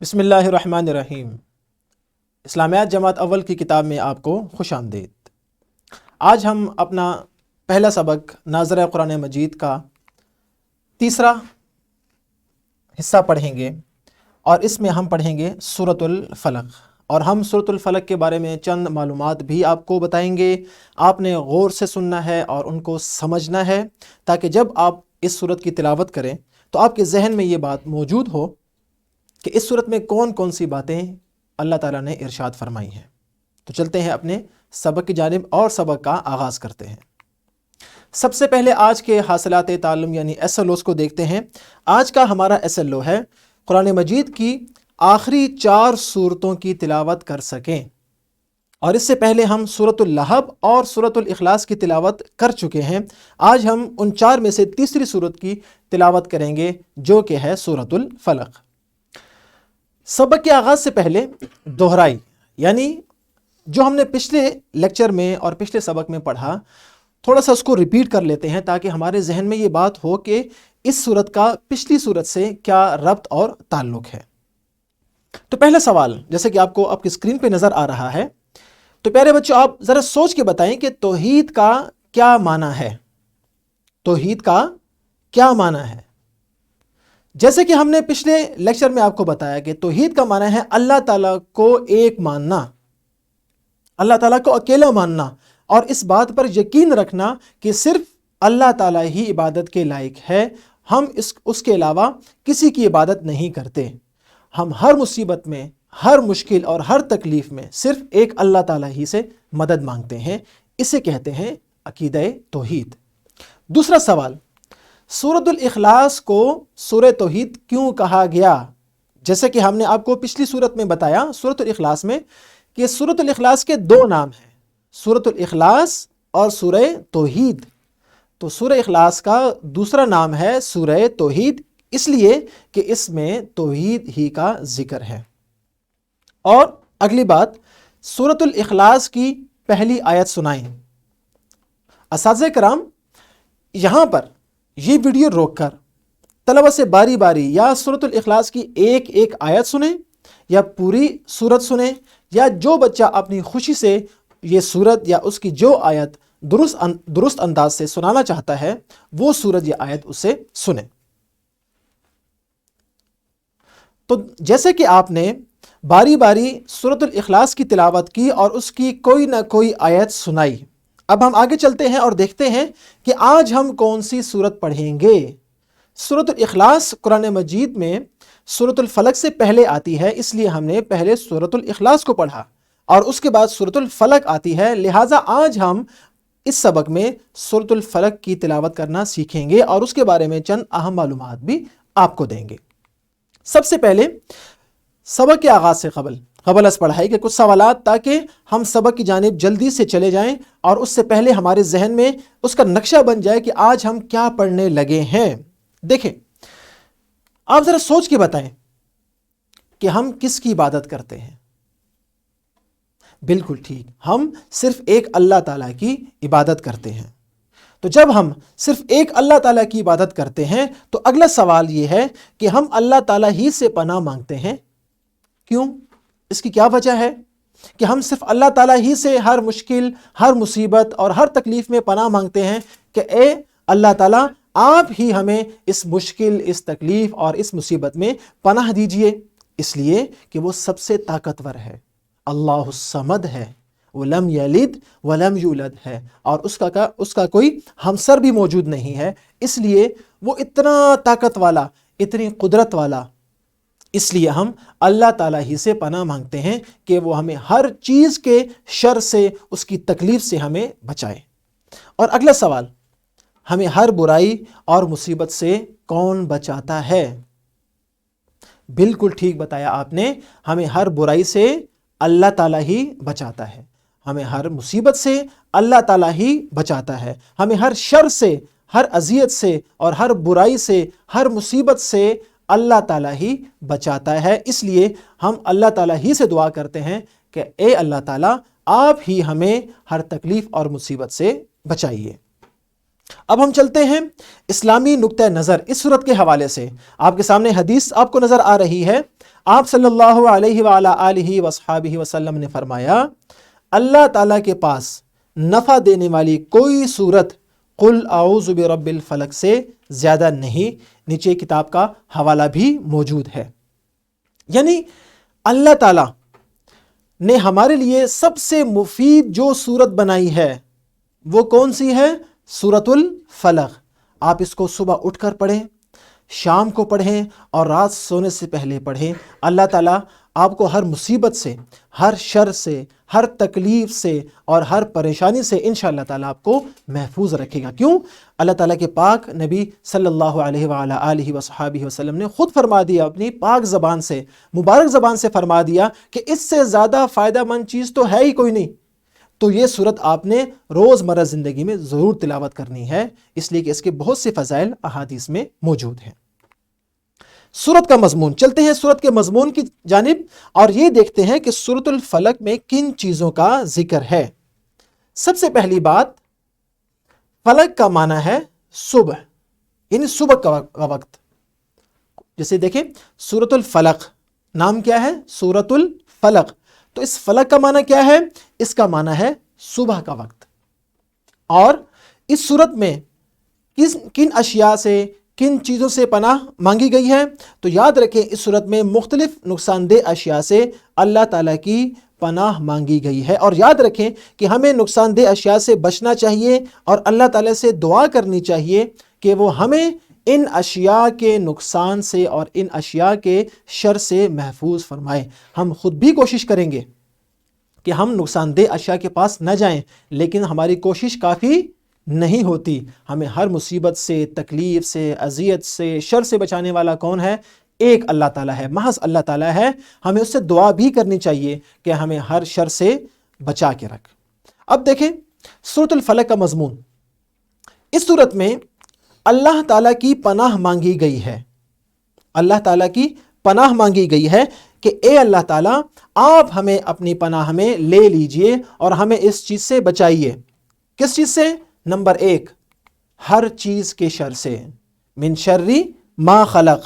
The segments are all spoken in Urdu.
بسم اللہ الرحمن الرحیم۔ اسلامیات جماعت اول کی کتاب میں آپ کو خوش آمدید۔ آج ہم اپنا پہلا سبق ناظرہ قرآن مجید کا تیسرا حصہ پڑھیں گے، اور اس میں ہم پڑھیں گے سورۃ الفلق، اور ہم سورۃ الفلق کے بارے میں چند معلومات بھی آپ کو بتائیں گے۔ آپ نے غور سے سننا ہے اور ان کو سمجھنا ہے، تاکہ جب آپ اس سورت کی تلاوت کریں تو آپ کے ذہن میں یہ بات موجود ہو کہ اس صورت میں کون کون سی باتیں اللہ تعالیٰ نے ارشاد فرمائی ہیں۔ تو چلتے ہیں اپنے سبق کی جانب اور سبق کا آغاز کرتے ہیں۔ سب سے پہلے آج کے حاصلات تعلم یعنی SLOs کو دیکھتے ہیں۔ آج کا ہمارا SLO ہے قرآن مجید کی آخری 4 سورتوں کی تلاوت کر سکیں، اور اس سے پہلے ہم سورۃ اللہب اور سورۃ الاخلاص کی تلاوت کر چکے ہیں۔ آج ہم ان 4 میں سے تیسری سورت کی تلاوت کریں گے، جو کہ ہے سورۃ الفلق۔ سبق کے آغاز سے پہلے دہرائی، یعنی جو ہم نے پچھلے لیکچر میں اور پچھلے سبق میں پڑھا، تھوڑا سا اس کو ریپیٹ کر لیتے ہیں تاکہ ہمارے ذہن میں یہ بات ہو کہ اس صورت کا پچھلی صورت سے کیا ربط اور تعلق ہے۔ تو پہلا سوال، جیسے کہ آپ کو آپ کی اسکرین پہ نظر آ رہا ہے، تو پیارے بچوں آپ ذرا سوچ کے بتائیں کہ توحید کا کیا معنی ہے؟ توحید کا کیا معنی ہے؟ جیسے کہ ہم نے پچھلے لیکچر میں آپ کو بتایا کہ توحید کا معنی ہے اللہ تعالیٰ کو ایک ماننا، اللہ تعالیٰ کو اکیلا ماننا، اور اس بات پر یقین رکھنا کہ صرف اللہ تعالیٰ ہی عبادت کے لائق ہے، ہم اس کے علاوہ کسی کی عبادت نہیں کرتے۔ ہم ہر مصیبت میں، ہر مشکل اور ہر تکلیف میں صرف ایک اللہ تعالیٰ ہی سے مدد مانگتے ہیں۔ اسے کہتے ہیں عقیدہ توحید۔ دوسرا سوال، سورۃ الاخلاص کو سورہ توحید کیوں کہا گیا؟ جیسے کہ ہم نے آپ کو پچھلی سورت میں بتایا، سورۃ الاخلاص میں، کہ سورۃ الاخلاص کے 2 نام ہیں، سورۃ الاخلاص اور سورہ توحید۔ تو سورہ اخلاص کا دوسرا نام ہے سورہ توحید، اس لیے کہ اس میں توحید ہی کا ذکر ہے۔ اور اگلی بات، سورۃ الاخلاص کی پہلی آیت سنائیں۔ اساتذہ کرام، یہاں پر یہ ویڈیو روک کر طلبہ سے باری باری یا سورۃ الاخلاص کی ایک آیت سنیں، یا پوری سورت سنیں، یا جو بچہ اپنی خوشی سے یہ سورت یا اس کی جو آیت درست انداز سے سنانا چاہتا ہے، وہ سورت یا آیت اسے سنیں۔ تو جیسے کہ آپ نے باری باری سورۃ الاخلاص کی تلاوت کی اور اس کی کوئی نہ کوئی آیت سنائی، اب ہم آگے چلتے ہیں اور دیکھتے ہیں کہ آج ہم کون سی سورت پڑھیں گے۔ سورۃ الاخلاص قرآن مجید میں سورۃ الفلق سے پہلے آتی ہے، اس لیے ہم نے پہلے سورۃ الاخلاص کو پڑھا اور اس کے بعد سورۃ الفلق آتی ہے، لہٰذا آج ہم اس سبق میں سورۃ الفلق کی تلاوت کرنا سیکھیں گے اور اس کے بارے میں چند اہم معلومات بھی آپ کو دیں گے۔ سب سے پہلے سبق کے آغاز سے قبل از پڑھائی کے کچھ سوالات، تاکہ ہم سبق کی جانب جلدی سے چلے جائیں اور اس سے پہلے ہمارے ذہن میں اس کا نقشہ بن جائے کہ آج ہم کیا پڑھنے لگے ہیں۔ دیکھیں، آپ ذرا سوچ کے بتائیں کہ ہم کس کی عبادت کرتے ہیں؟ بالکل ٹھیک، ہم صرف ایک اللہ تعالیٰ کی عبادت کرتے ہیں۔ تو جب ہم صرف ایک اللہ تعالیٰ کی عبادت کرتے ہیں تو اگلا سوال یہ ہے کہ ہم اللہ تعالیٰ ہی سے پناہ مانگتے ہیں۔ کیوں؟ اس کی کیا وجہ ہے کہ ہم صرف اللہ تعالیٰ ہی سے ہر مشکل، ہر مصیبت اور ہر تکلیف میں پناہ مانگتے ہیں کہ اے اللہ تعالیٰ، آپ ہی ہمیں اس مشکل، اس تکلیف اور اس مصیبت میں پناہ دیجئے؟ اس لیے کہ وہ سب سے طاقتور ہے، اللہ الصمد ہے، ولم یلد ولم یولد ہے، اور اس کا کوئی ہمسر بھی موجود نہیں ہے، اس لیے وہ اتنا طاقت والا، اتنی قدرت والا، اس لیے ہم اللہ تعالیٰ ہی سے پناہ مانگتے ہیں کہ وہ ہمیں ہر چیز کے شر سے، اس کی تکلیف سے ہمیں بچائے۔ اور اگلا سوال، ہمیں ہر برائی اور مصیبت سے کون بچاتا ہے؟ بالکل ٹھیک بتایا آپ نے، ہمیں ہر برائی سے اللہ تعالیٰ ہی بچاتا ہے، ہمیں ہر مصیبت سے اللہ تعالیٰ ہی بچاتا ہے، ہمیں ہر شر سے، ہر اذیت سے اور ہر برائی سے، ہر مصیبت سے اللہ تعالیٰ ہی بچاتا ہے۔ اس لیے ہم اللہ تعالیٰ ہی سے دعا کرتے ہیں کہ اے اللہ تعالیٰ، آپ ہی ہمیں ہر تکلیف اور مصیبت سے بچائیے۔ اب ہم چلتے ہیں اسلامی نقطہ نظر اس صورت کے حوالے سے۔ آپ کے سامنے حدیث آپ کو نظر آ رہی ہے، آپ صلی اللہ علیہ وآلہ آلہ وصحابہ وسلم نے فرمایا اللہ تعالیٰ کے پاس نفع دینے والی کوئی صورت قل اعوذ برب الفلق سے زیادہ نہیں۔ نیچے کتاب کا حوالہ بھی موجود ہے۔ یعنی اللہ تعالیٰ نے ہمارے لیے سب سے مفید جو صورت بنائی ہے وہ کون سی ہے؟ سورۃ الفلق۔ آپ اس کو صبح اٹھ کر پڑھیں، شام کو پڑھیں اور رات سونے سے پہلے پڑھیں۔ اللہ تعالیٰ آپ کو ہر مصیبت سے، ہر شر سے، ہر تکلیف سے اور ہر پریشانی سے انشاءاللہ تعالیٰ آپ کو محفوظ رکھے گا۔ کیوں؟ اللہ تعالیٰ کے پاک نبی صلی اللہ علیہ وآلہ آلہ وصحابہ وسلم نے خود فرما دیا، اپنی پاک زبان سے، مبارک زبان سے فرما دیا کہ اس سے زیادہ فائدہ مند چیز تو ہے ہی کوئی نہیں۔ تو یہ صورت آپ نے روزمرہ زندگی میں ضرور تلاوت کرنی ہے، اس لیے کہ اس کے بہت سے فضائل احادیث میں موجود ہیں۔ سورت کا مضمون، چلتے ہیں سورت کے مضمون کی جانب اور یہ دیکھتے ہیں کہ سورۃ الفلق میں کن چیزوں کا ذکر ہے۔ سب سے پہلی بات، فلق کا معنی ہے صبح، یعنی صبح کا وقت۔ جیسے دیکھیں سورۃ الفلق، نام کیا ہے؟ سورۃ الفلق۔ تو اس فلق کا معنی کیا ہے؟ اس کا معنی ہے صبح کا وقت۔ اور اس سورت میں کن اشیاء سے، کن چیزوں سے پناہ مانگی گئی ہے؟ تو یاد رکھیں اس صورت میں مختلف نقصان دہ اشیاء سے اللہ تعالیٰ کی پناہ مانگی گئی ہے۔ اور یاد رکھیں کہ ہمیں نقصان دہ اشیاء سے بچنا چاہیے اور اللہ تعالیٰ سے دعا کرنی چاہیے کہ وہ ہمیں ان اشیاء کے نقصان سے اور ان اشیاء کے شر سے محفوظ فرمائے۔ ہم خود بھی کوشش کریں گے کہ ہم نقصان دہ اشیاء کے پاس نہ جائیں، لیکن ہماری کوشش کافی نہیں ہوتی۔ ہمیں ہر مصیبت سے، تکلیف سے، اذیت سے، شر سے بچانے والا کون ہے؟ ایک اللہ تعالیٰ ہے، محض اللہ تعالیٰ ہے۔ ہمیں اس سے دعا بھی کرنی چاہیے کہ ہمیں ہر شر سے بچا کے رکھ۔ اب دیکھیں سورۃ الفلق کا مضمون۔ اس سورت میں اللہ تعالیٰ کی پناہ مانگی گئی ہے۔ اللہ تعالیٰ کی پناہ مانگی گئی ہے کہ اے اللہ تعالیٰ آپ ہمیں اپنی پناہ میں لے لیجئے اور ہمیں اس چیز سے بچائیے۔ کس چیز سے؟ نمبر 1، ہر چیز کے شر سے، من شر ما خلق،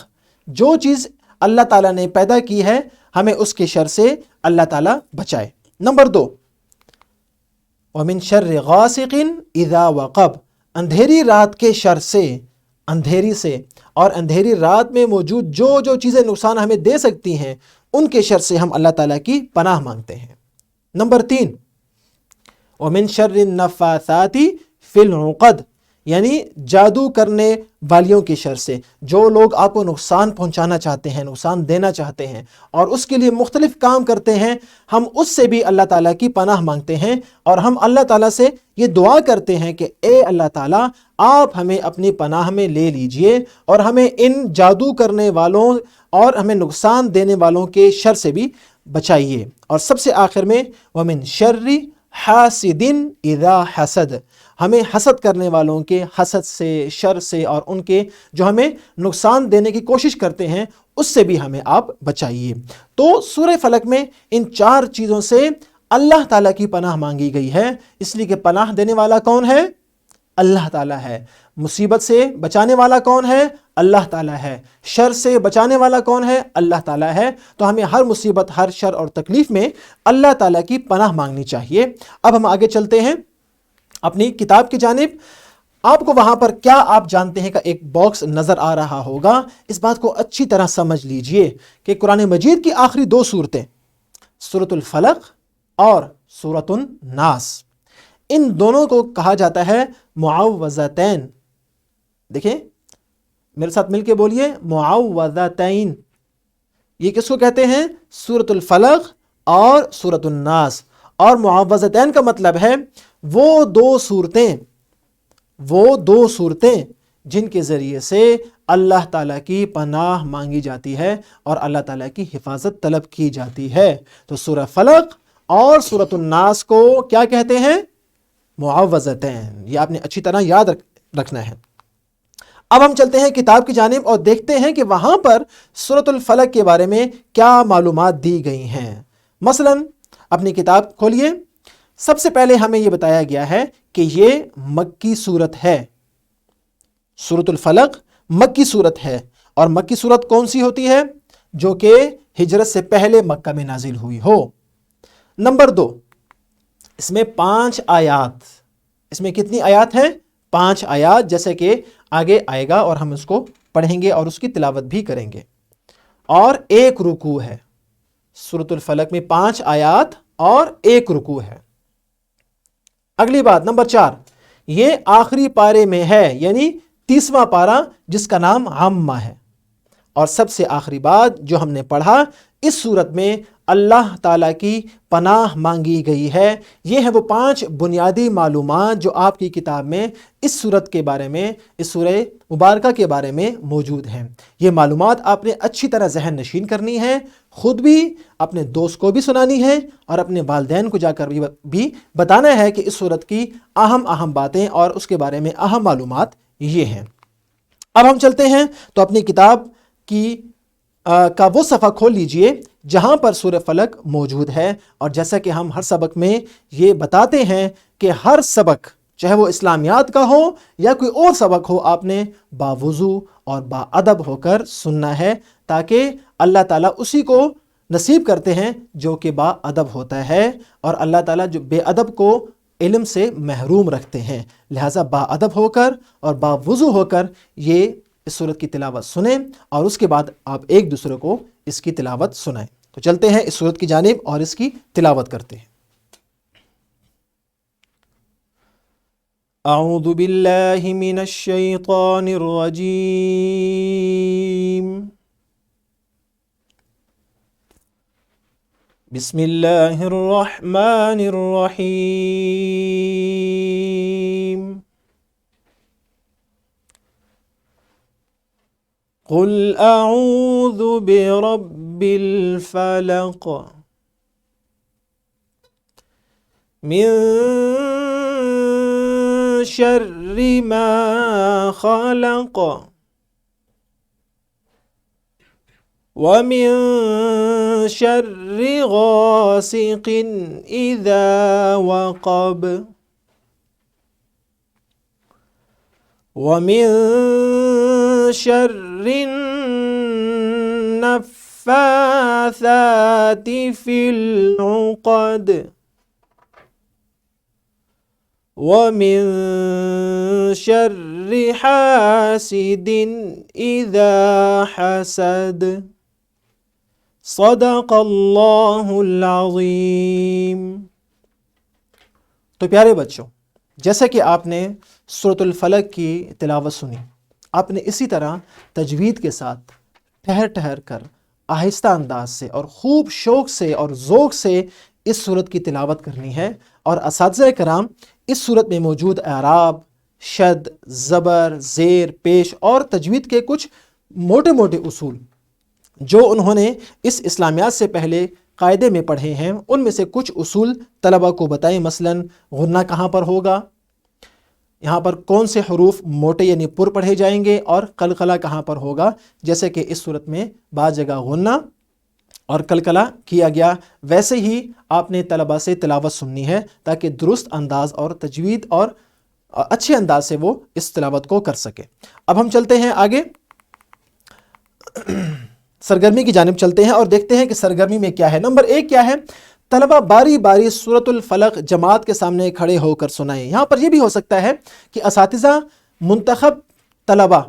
جو چیز اللہ تعالیٰ نے پیدا کی ہے ہمیں اس کے شر سے اللہ تعالیٰ بچائے۔ نمبر 2، ومن شر غاسق اذا وقب، اندھیری رات کے شر سے، اندھیری سے، اور اندھیری رات میں موجود جو چیزیں نقصان ہمیں دے سکتی ہیں ان کے شر سے ہم اللہ تعالیٰ کی پناہ مانگتے ہیں۔ نمبر 3، ومن شر النفاثات فی العقد، یعنی جادو کرنے والیوں کے شر سے، جو لوگ آپ کو نقصان پہنچانا چاہتے ہیں، نقصان دینا چاہتے ہیں اور اس کے لیے مختلف کام کرتے ہیں، ہم اس سے بھی اللہ تعالیٰ کی پناہ مانگتے ہیں اور ہم اللہ تعالیٰ سے یہ دعا کرتے ہیں کہ اے اللہ تعالیٰ آپ ہمیں اپنی پناہ میں لے لیجئے اور ہمیں ان جادو کرنے والوں اور ہمیں نقصان دینے والوں کے شر سے بھی بچائیے۔ اور سب سے آخر میں ومن شر حاسد اذا حسد، ہمیں حسد کرنے والوں کے حسد سے، شر سے اور ان کے جو ہمیں نقصان دینے کی کوشش کرتے ہیں اس سے بھی ہمیں آپ بچائیے۔ تو سورہ فلق میں ان 4 چیزوں سے اللہ تعالیٰ کی پناہ مانگی گئی ہے، اس لیے کہ پناہ دینے والا کون ہے؟ اللہ تعالیٰ ہے۔ مصیبت سے بچانے والا کون ہے؟ اللہ تعالیٰ ہے۔ شر سے بچانے والا کون ہے؟ اللہ تعالیٰ ہے۔ تو ہمیں ہر مصیبت، ہر شر اور تکلیف میں اللہ تعالیٰ کی پناہ مانگنی چاہیے۔ اب ہم آگے چلتے ہیں اپنی کتاب کی جانب۔ آپ کو وہاں پر کیا آپ جانتے ہیں کا ایک باکس نظر آ رہا ہوگا۔ اس بات کو اچھی طرح سمجھ لیجئے کہ قرآن مجید کی آخری 2 صورتیں، سورۃ الفلق اور سورۃ الناس، ان دونوں کو کہا جاتا ہے معوذتین۔ دیکھیں میرے ساتھ مل کے بولیے، معوذتین۔ یہ کس کو کہتے ہیں؟ سورۃ الفلق اور سورۃ الناس۔ اور معوذتین کا مطلب ہے وہ دو صورتیں جن کے ذریعے سے اللہ تعالیٰ کی پناہ مانگی جاتی ہے اور اللہ تعالیٰ کی حفاظت طلب کی جاتی ہے۔ تو سورہ فلق اور سورۃ الناس کو کیا کہتے ہیں؟ معوذتین۔ یہ آپ نے اچھی طرح یاد رکھنا ہے۔ اب ہم چلتے ہیں کتاب کی جانب اور دیکھتے ہیں کہ وہاں پر سورۃ الفلق کے بارے میں کیا معلومات دی گئی ہیں۔ مثلا اپنی کتاب کھولیے۔ سب سے پہلے ہمیں یہ بتایا گیا ہے کہ یہ مکی صورت ہے۔ سورۃ الفلق مکی صورت ہے، اور مکی صورت کون سی ہوتی ہے؟ جو کہ ہجرت سے پہلے مکہ میں نازل ہوئی ہو۔ نمبر 2، اس میں 5 آیات، اس میں کتنی آیات ہیں؟ 5 آیات، جیسے کہ آگے آئے گا اور ہم اس کو پڑھیں گے اور اس کی تلاوت بھی کریں گے، اور 1 رکوع ہے۔ سورۃ الفلق میں 5 آیات اور 1 رکوع ہے۔ اگلی بات نمبر 4، یہ آخری پارے میں ہے، یعنی 30واں پارہ جس کا نام عامہ ہے۔ اور سب سے آخری بات جو ہم نے پڑھا، اس صورت میں اللہ تعالیٰ کی پناہ مانگی گئی ہے۔ یہ ہیں وہ 5 بنیادی معلومات جو آپ کی کتاب میں اس صورت کے بارے میں، اس سورہ مبارکہ کے بارے میں موجود ہیں۔ یہ معلومات آپ نے اچھی طرح ذہن نشین کرنی ہے، خود بھی، اپنے دوست کو بھی سنانی ہے، اور اپنے والدین کو جا کر بھی بتانا ہے کہ اس صورت کی اہم باتیں اور اس کے بارے میں اہم معلومات یہ ہیں۔ اب ہم چلتے ہیں تو اپنی کتاب کا وہ صفحہ کھول لیجئے جہاں پر سورہ فلق موجود ہے، اور جیسا کہ ہم ہر سبق میں یہ بتاتے ہیں کہ ہر سبق، چاہے وہ اسلامیات کا ہو یا کوئی اور سبق ہو، آپ نے باوضو اور باادب ہو کر سننا ہے، تاکہ اللہ تعالیٰ اسی کو نصیب کرتے ہیں جو کہ باادب ہوتا ہے، اور اللہ تعالیٰ جو بے ادب کو علم سے محروم رکھتے ہیں۔ لہٰذا باادب ہو کر اور باوضو ہو کر یہ اس سورت کی تلاوت سنیں، اور اس کے بعد آپ ایک دوسرے کو اس کی تلاوت سنائیں۔ تو چلتے ہیں اس سورت کی جانب اور اس کی تلاوت کرتے ہیں۔ اعوذ باللہ من الشیطان الرجیم، بسم اللہ الرحمن الرحیم، قل اعوذ برب الفلق من شر ما خلق ومن شر غاسق اذا وقب ومن شر النفاثات في العقد ومن شر حاسد اذا حسد صدق اللہ العظیم۔ تو پیارے بچوں، جیسا کہ آپ نے سورۃ الفلق کی تلاوت سنی، آپ نے اسی طرح تجوید کے ساتھ ٹھہر کر آہستہ انداز سے اور خوب شوق سے اور ذوق سے اس سورت کی تلاوت کرنی ہے، اور اساتذہ کرام اس سورت میں موجود اعراب، شد، زبر، زیر، پیش اور تجوید کے کچھ موٹے اصول جو انہوں نے اس اسلامیات سے پہلے قاعدے میں پڑھے ہیں، ان میں سے کچھ اصول طلبہ کو بتائیں۔ مثلاً غنہ کہاں پر ہوگا، یہاں پر کون سے حروف موٹے یعنی پر پڑھے جائیں گے، اور قلقلہ کہاں پر ہوگا، جیسے کہ اس صورت میں بعض جگہ غنہ اور قلقلہ کیا گیا، ویسے ہی آپ نے طلبہ سے تلاوت سننی ہے تاکہ درست انداز اور تجوید اور اچھے انداز سے وہ اس تلاوت کو کر سکے۔ اب ہم چلتے ہیں آگے، سرگرمی کی جانب چلتے ہیں اور دیکھتے ہیں کہ سرگرمی میں کیا ہے۔ نمبر 1 کیا ہے؟ طلبہ باری باری سورۃ الفلق جماعت کے سامنے کھڑے ہو کر سنائیں۔ یہاں پر یہ بھی ہو سکتا ہے کہ اساتذہ منتخب طلبہ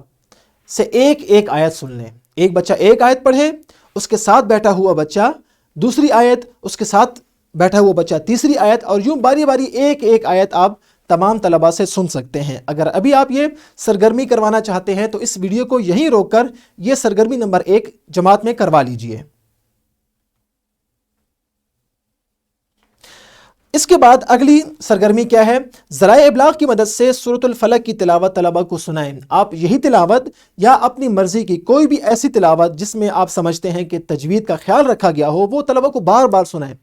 سے ایک آیت سن لیں، ایک بچہ ایک آیت پڑھے، اس کے ساتھ بیٹھا ہوا بچہ دوسری آیت، اس کے ساتھ بیٹھا ہوا بچہ تیسری آیت، اور یوں باری باری ایک آیت آپ تمام طلبہ سے سن سکتے ہیں۔ اگر ابھی آپ یہ سرگرمی کروانا چاہتے ہیں تو اس ویڈیو کو یہیں روک کر یہ سرگرمی نمبر 1 جماعت میں کروا لیجئے۔ اس کے بعد اگلی سرگرمی کیا ہے؟ ذرائع ابلاغ کی مدد سے سورۃ الفلق کی تلاوت طلبہ کو سنائیں۔ آپ یہی تلاوت یا اپنی مرضی کی کوئی بھی ایسی تلاوت جس میں آپ سمجھتے ہیں کہ تجوید کا خیال رکھا گیا ہو، وہ طلبہ کو بار بار سنائیں،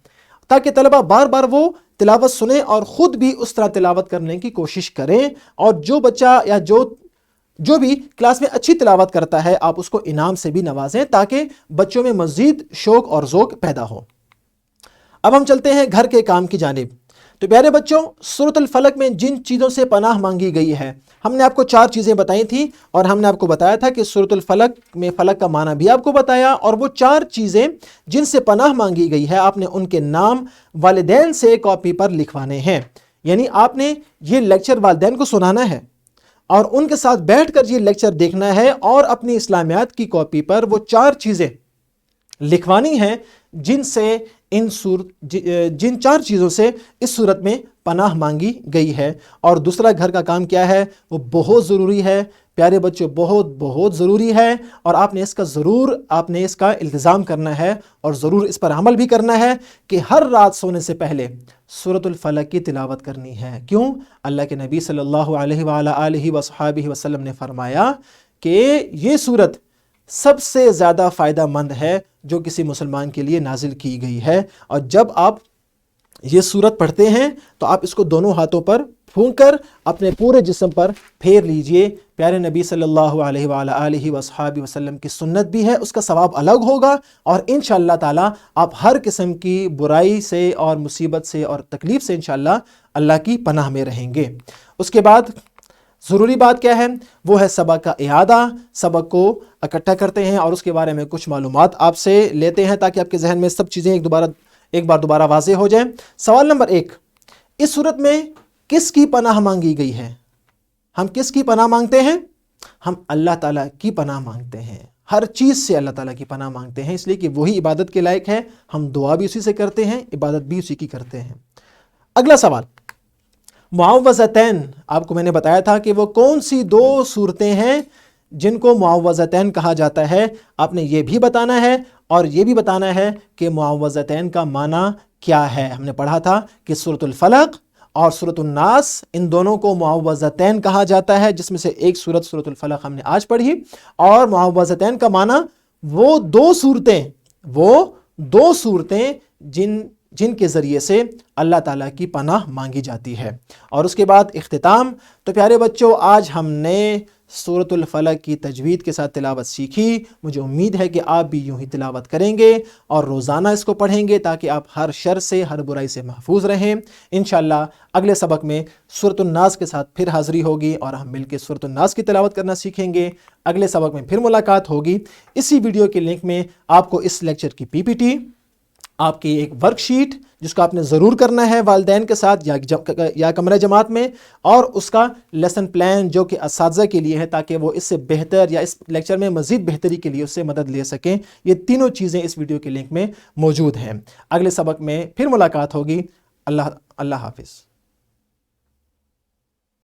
تاکہ طلبہ بار بار وہ تلاوت سنیں اور خود بھی اس طرح تلاوت کرنے کی کوشش کریں، اور جو بچہ یا جو بھی کلاس میں اچھی تلاوت کرتا ہے آپ اس کو انعام سے بھی نوازیں، تاکہ بچوں میں مزید شوق اور ذوق پیدا ہو۔ اب ہم چلتے ہیں گھر کے کام کی جانب۔ تو پیارے بچوں، سورۃ الفلق میں جن چیزوں سے پناہ مانگی گئی ہے، ہم نے آپ کو 4 چیزیں بتائی تھیں، اور ہم نے آپ کو بتایا تھا کہ سورۃ الفلق میں فلق کا معنی بھی آپ کو بتایا، اور وہ 4 چیزیں جن سے پناہ مانگی گئی ہے آپ نے ان کے نام والدین سے کاپی پر لکھوانے ہیں۔ یعنی آپ نے یہ لیکچر والدین کو سنانا ہے اور ان کے ساتھ بیٹھ کر یہ لیکچر دیکھنا ہے، اور اپنی اسلامیات کی کاپی پر وہ 4 چیزیں لکھوانی ہیں جن 4 چیزوں سے اس صورت میں پناہ مانگی گئی ہے۔ اور دوسرا گھر کا کام کیا ہے؟ وہ بہت ضروری ہے پیارے بچوں، بہت ضروری ہے، اور آپ نے اس کا التزام کرنا ہے، اور ضرور اس پر عمل بھی کرنا ہے کہ ہر رات سونے سے پہلے سورۃ الفلق کی تلاوت کرنی ہے۔ کیوں؟ اللہ کے نبی صلی اللہ علیہ وآلہ وصحبہ وسلم نے فرمایا کہ یہ سورت سب سے زیادہ فائدہ مند ہے جو کسی مسلمان کے لیے نازل کی گئی ہے، اور جب آپ یہ سورت پڑھتے ہیں تو آپ اس کو دونوں ہاتھوں پر پھونک کر اپنے پورے جسم پر پھیر لیجئے۔ پیارے نبی صلی اللہ علیہ وآلہ وصحبہ وسلم کی سنت بھی ہے، اس کا ثواب الگ ہوگا، اور انشاءاللہ تعالی آپ ہر قسم کی برائی سے اور مصیبت سے اور تکلیف سے انشاءاللہ اللہ کی پناہ میں رہیں گے۔ اس کے بعد ضروری بات کیا ہے؟ وہ ہے سبق کا اعادہ۔ سبق کو اکٹھا کرتے ہیں اور اس کے بارے میں کچھ معلومات آپ سے لیتے ہیں تاکہ آپ کے ذہن میں سب چیزیں ایک بار دوبارہ واضح ہو جائیں۔ سوال نمبر 1، اس صورت میں کس کی پناہ مانگی گئی ہے؟ ہم کس کی پناہ مانگتے ہیں؟ ہم اللہ تعالیٰ کی پناہ مانگتے ہیں، ہر چیز سے اللہ تعالیٰ کی پناہ مانگتے ہیں، اس لیے کہ وہی عبادت کے لائق ہے، ہم دعا بھی اسی سے کرتے ہیں، عبادت بھی اسی کی کرتے ہیں۔ اگلا سوال، معوذتین، آپ کو میں نے بتایا تھا کہ وہ کون سی 2 صورتیں ہیں جن کو معوذتین کہا جاتا ہے، آپ نے یہ بھی بتانا ہے اور یہ بھی بتانا ہے کہ معوذتین کا معنی کیا ہے۔ ہم نے پڑھا تھا کہ سورۃ الفلق اور سورۃ الناس، ان دونوں کو معوذتین کہا جاتا ہے، جس میں سے ایک سورت سورۃ الفلق ہم نے آج پڑھی، اور معوذتین کا معنی وہ 2 صورتیں جن کے ذریعے سے اللہ تعالیٰ کی پناہ مانگی جاتی ہے۔ اور اس کے بعد اختتام۔ تو پیارے بچوں، آج ہم نے سورۃ الفلق کی تجوید کے ساتھ تلاوت سیکھی۔ مجھے امید ہے کہ آپ بھی یوں ہی تلاوت کریں گے اور روزانہ اس کو پڑھیں گے تاکہ آپ ہر شر سے، ہر برائی سے محفوظ رہیں۔ انشاءاللہ اگلے سبق میں سورۃ الناس کے ساتھ پھر حاضری ہوگی اور ہم مل کے سورۃ الناس کی تلاوت کرنا سیکھیں گے۔ اگلے سبق میں پھر ملاقات ہوگی۔ اسی ویڈیو کے لنک میں آپ کو اس لیکچر کی PPT، آپ کی ایک ورک شیٹ جس کو آپ نے ضرور کرنا ہے والدین کے ساتھ یا کمرہ جماعت میں، اور اس کا لیسن پلان جو کہ اساتذہ کے لیے ہے تاکہ وہ اس سے بہتر یا اس لیکچر میں مزید بہتری کے لیے اس سے مدد لے سکیں، یہ تینوں چیزیں اس ویڈیو کے لنک میں موجود ہیں۔ اگلے سبق میں پھر ملاقات ہوگی۔ اللہ حافظ۔